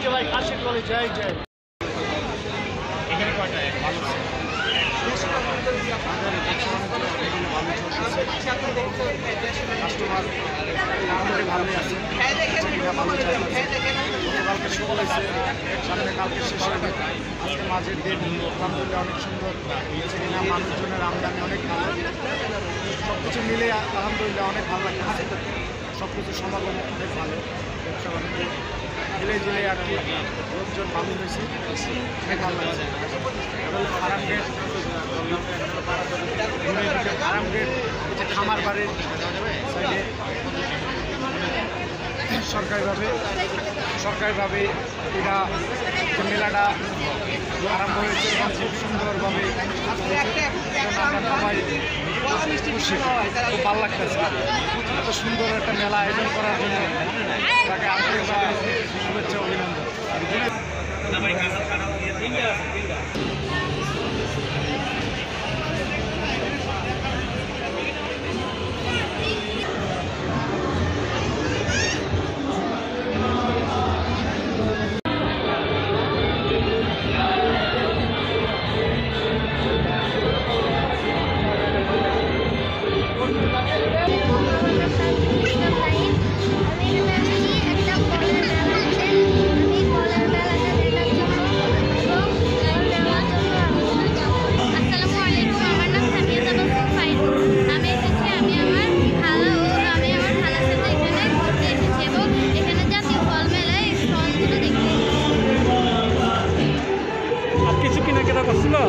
ভাই কাশির কলেজ যাই যাই এখানে কয়টা ভালো কাস্টমার ভালোই আছে ভালো চাই গতকালকে শুরু হয়েছে সামনে কালকে শেষ হবে আজকে মাঝের দিন আলহামদুলিল্লাহ অনেক সুন্দর হচ্ছে কিনা মানুষজনের আমদানি অনেক ভালো সব কিছু মিলে আলহামদুলিল্লাহ অনেক ভালো লাগছে সব কিছু সমাগম অনেক ভালো ব্যবসা বাণিজ্য মিলে জুলে আর কি লোকজন ভালো হয়েছে অনেক ভালো লাগছে ফার্ম গেট ফার্ম গেট হচ্ছে খামার বাড়ির সাইডে সরকারিভাবে এটা মেলাটা আরম্ভ হয়েছে এবং খুব সুন্দরভাবে আমরা সবাই খুশি খুব ভালো লাগতেছে এত সুন্দর একটা মেলা আয়োজন করার জন্য তাকে আন্তরিকভাবে শুভেচ্ছা অভিনন্দন।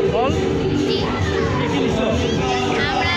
ফল কি কি নিছো? আমরা